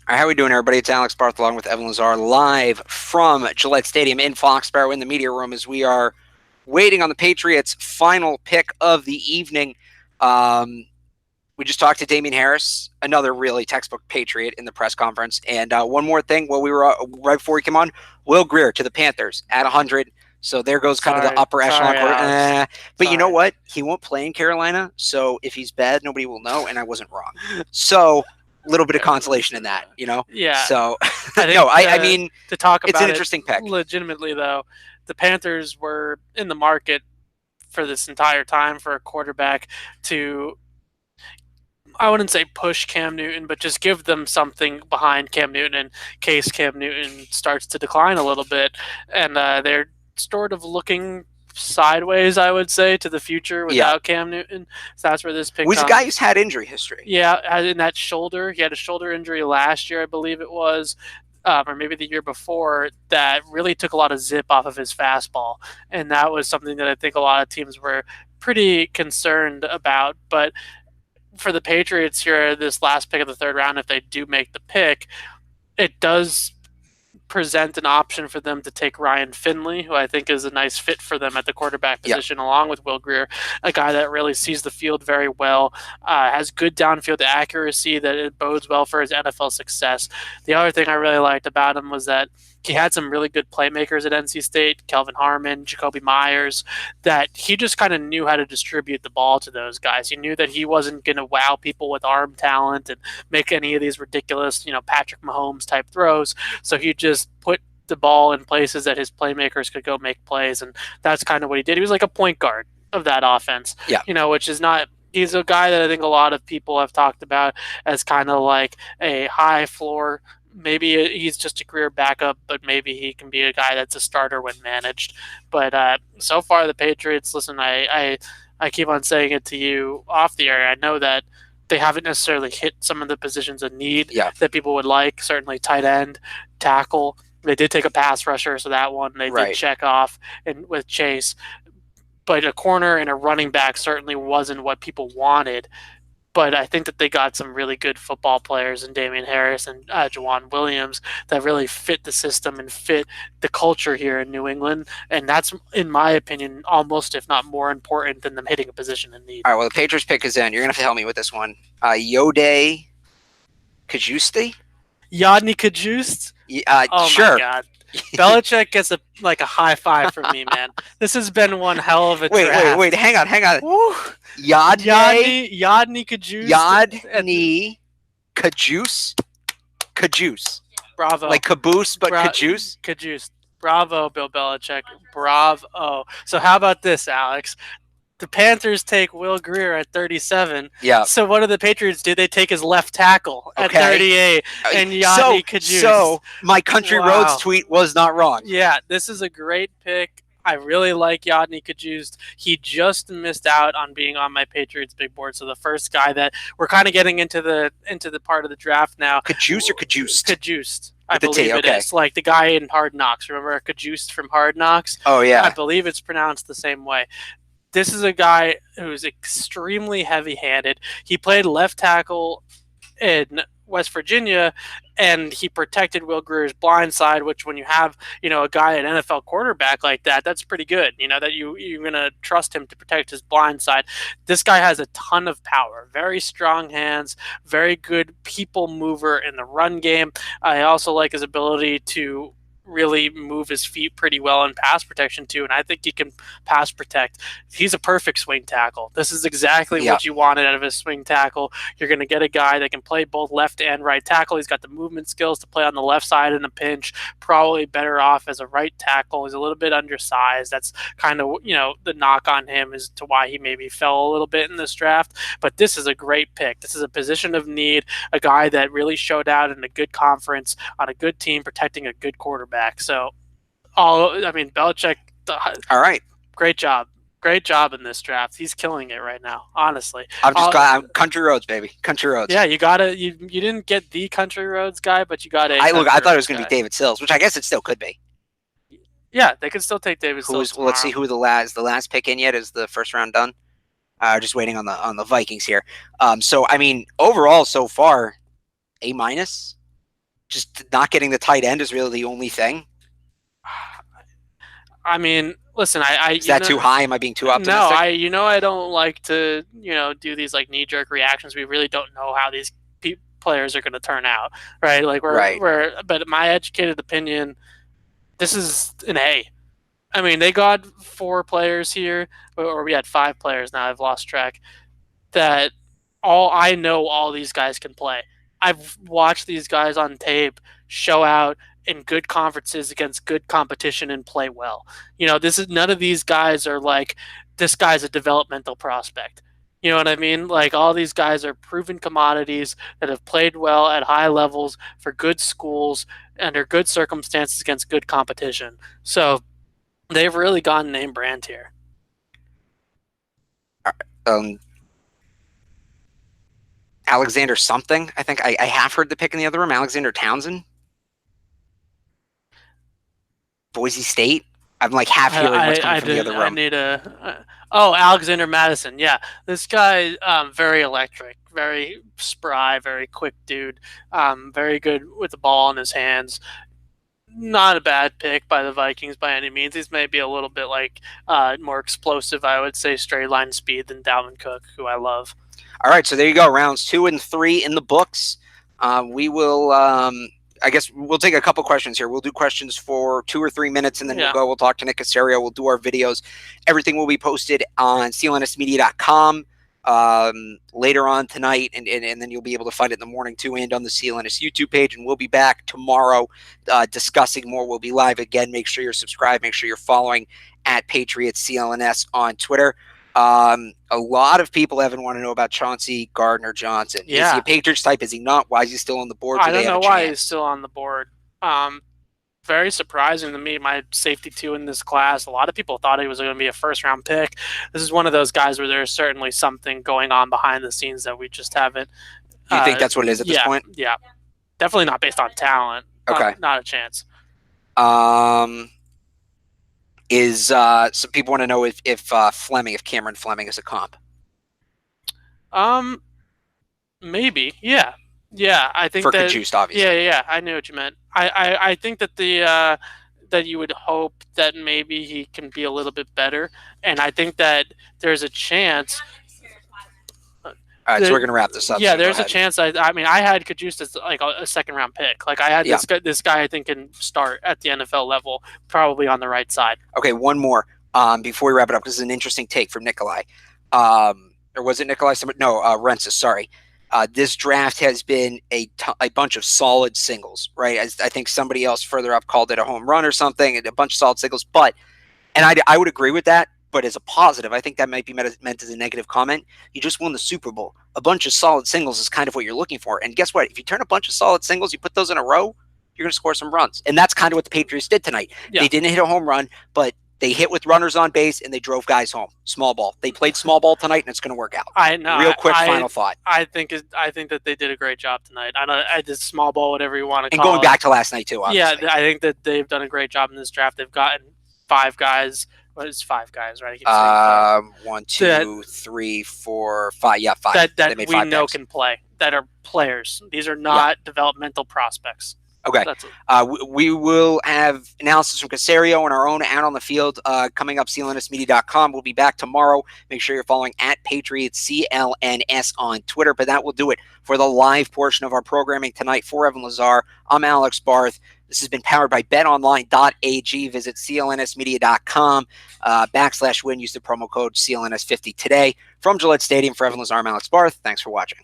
All right, how we doing, everybody? It's Alex Barth along with Evan Lazar live from Gillette Stadium in Foxboro in the media room as we are waiting on the Patriots' final pick of the evening. We just talked to Damien Harris, another really textbook Patriot in the press conference. And one more thing, while we were right before he came on, Will Grier to the Panthers at 100. So there goes kind of the upper echelon quarter. But you know what? He won't play in Carolina. So if he's bad, nobody will know. And I wasn't wrong. So little bit of consolation in that, you know? Yeah. So, I mean, to talk about it's an interesting pick. Legitimately, though, the Panthers were in the market for this entire time for a quarterback to, I wouldn't say push Cam Newton, but just give them something behind Cam Newton in case Cam Newton starts to decline a little bit. And they're sort of looking sideways, I would say, to the future without Cam Newton. So that's where this pick was a guy who's had injury history. Yeah, in that shoulder. He had a shoulder injury last year, I believe it was. Or maybe the year before, that really took a lot of zip off of his fastball. And that was something that I think a lot of teams were pretty concerned about. But for the Patriots here, this last pick of the third round, if they do make the pick, it does present an option for them to take Ryan Finley, who I think is a nice fit for them at the quarterback position, along with Will Grier, a guy that really sees the field very well, has good downfield accuracy that it bodes well for his NFL success. The other thing I really liked about him was that he had some really good playmakers at NC State, Kelvin Harmon, Jacoby Myers, that he just kind of knew how to distribute the ball to those guys. He knew that he wasn't going to wow people with arm talent and make any of these ridiculous, Patrick Mahomes type throws. So he just put the ball in places that his playmakers could go make plays, and that's kind of what he did. He was like a point guard of that offense, which is not. He's a guy that I think a lot of people have talked about as kind of like a high floor. Maybe he's just a career backup, but maybe he can be a guy that's a starter when managed. But so far, the Patriots, listen, I keep on saying it to you off the air. I know that they haven't necessarily hit some of the positions of need that people would like, certainly tight end, tackle. They did take a pass rusher, so that one they did check off and with Chase. But a corner and a running back certainly wasn't what people wanted. But I think that they got some really good football players in Damien Harris and Jawan Williams that really fit the system and fit the culture here in New England. And that's, in my opinion, almost, if not more important than them hitting a position in need. All right, well, the Patriots pick is in. You're going to have to help me with this one. Yodai Kajusti? Yodny Kajust? Oh, sure. my God. Belichick gets a high five from me, man. This has been one hell of a draft. Wait, hang on. Woo. Yodny Kajus. Yodny Kajus. Bravo. Like caboose, but Kajus? Kajus. Bravo, Bill Belichick. Bravo. So how about this, Alex? The Panthers take Will Grier at 37. Yeah. So what do the Patriots do? They take his left tackle at 38 and Yodny Kajus. So my Country Roads tweet was not wrong. Yeah, this is a great pick. I really like Yodny Kajust. He just missed out on being on my Patriots big board. So the first guy that we're kind of getting into the part of the draft now. Kajust or Kajust? Kajust. I believe it is. Like the guy in Hard Knocks. Remember Kajust from Hard Knocks? Oh, yeah. I believe it's pronounced the same way. This is a guy who's extremely heavy-handed. He played left tackle in West Virginia, and he protected Will Grier's blind side, which when you have, a guy, an NFL quarterback like that, that's pretty good, that you're going to trust him to protect his blind side. This guy has a ton of power, very strong hands, very good people mover in the run game. I also like his ability to really move his feet pretty well in pass protection too, and I think he can pass protect. He's a perfect swing tackle. This is exactly what you wanted out of a swing tackle. You're going to get a guy that can play both left and right tackle. He's got the movement skills to play on the left side in a pinch, probably better off as a right tackle. He's a little bit undersized. That's kind of, the knock on him as to why he maybe fell a little bit in this draft, but this is a great pick. This is a position of need, a guy that really showed out in a good conference on a good team protecting a good quarterback. So, Belichick. All right, great job in this draft. He's killing it right now. Honestly, I'm just glad. I'm Country Roads, baby. Country Roads. Yeah, you got it. You didn't get the Country Roads guy, but you got a. I thought it was going to be David Sills, which I guess it still could be. Yeah, they could still take David Sills. Let's see who the last pick in yet. Is the first round done? Just waiting on the Vikings here. So overall so far, A-. just not getting the tight end is really the only thing? I mean, listen, Is that too high? Am I being too optimistic? No, I don't like to do these like knee jerk reactions. We really don't know how these players are going to turn out, right? Like but my educated opinion, this is an A. I mean, they got 4 players here, or we had 5 players now. I've lost track. That all these guys can play. I've watched these guys on tape show out in good conferences against good competition and play well. This is none of these guys are like this guy's a developmental prospect. You know what I mean? Like all these guys are proven commodities that have played well at high levels for good schools under good circumstances against good competition. So they've really gone name brand here. Alexander something. I think I have heard the pick in the other room. Alexander Townsend. Boise State. I'm like half hearing what's coming from the other room. I need Alexander Madison. Yeah, this guy, very electric, very spry, very quick dude. Very good with the ball in his hands. Not a bad pick by the Vikings by any means. He's maybe a little bit like more explosive, I would say, straight line speed than Dalvin Cook, who I love. All right, so there you go. Rounds 2 and 3 in the books. We will. I guess we'll take a couple questions here. We'll do questions for 2 or 3 minutes, and then we'll talk to Nick Caserio. We'll do our videos. Everything will be posted on CLNSmedia.com later on tonight, and then you'll be able to find it in the morning too, and on the CLNS YouTube page. And we'll be back tomorrow discussing more. We'll be live again. Make sure you're subscribed. Make sure you're following at Patriots CLNS on Twitter. A lot of people, Evan, want to know about Chauncey Gardner-Johnson. Yeah. Is he a Patriots type? Is he not? Why is he still on the board? I don't know why he's still on the board. Very surprising to me, my safety 2 in this class. A lot of people thought he was going to be a first-round pick. This is one of those guys where there's certainly something going on behind the scenes that we just haven't. You think that's what it is at this point? Yeah. Definitely not based on talent. Okay. Not a chance. Some people want to know if Cameron Fleming is a comp. Maybe, yeah, I think for Kajust, obviously. Yeah, I knew what you meant. I think that that you would hope that maybe he can be a little bit better, and I think that there's a chance. All right, so we're gonna wrap this up. Yeah, so there's a chance. I mean, I had Kajust as like a second-round pick. Like I had this guy I think can start at the NFL level, probably on the right side. Okay, one more before we wrap it up. This is an interesting take from Nikolai, or was it Nikolai? No, Rensis. Sorry. This draft has been a bunch of solid singles, right? I think somebody else further up called it a home run or something, a bunch of solid singles. And I would agree with that. But as a positive, I think that might be meant as a negative comment. You just won the Super Bowl. A bunch of solid singles is kind of what you're looking for. And guess what? If you turn a bunch of solid singles, you put those in a row, you're going to score some runs. And that's kind of what the Patriots did tonight. Yeah. They didn't hit a home run, but they hit with runners on base, and they drove guys home. Small ball. They played small ball tonight, and it's going to work out. I know. Real quick final thought. I think that they did a great job tonight. I did small ball, whatever you want to call it. And going back to last night, too, obviously. Yeah, I think that they've done a great job in this draft. They've gotten 5 guys. What is 5 guys, right? I keep saying 1, 2, 3, 4, 5. Yeah, 5. That we know can play. That are players. These are not developmental prospects. Okay. We will have analysis from Caserio and our own out on the field coming up, CLNSmedia.com. We'll be back tomorrow. Make sure you're following at Patriots CLNS on Twitter. But that will do it for the live portion of our programming tonight. For Evan Lazar, I'm Alex Barth. This has been powered by betonline.ag. Visit clnsmedia.com /win. Use the promo code CLNS50 today. From Gillette Stadium, for Evan Lazar, I'm Alex Barth. Thanks for watching.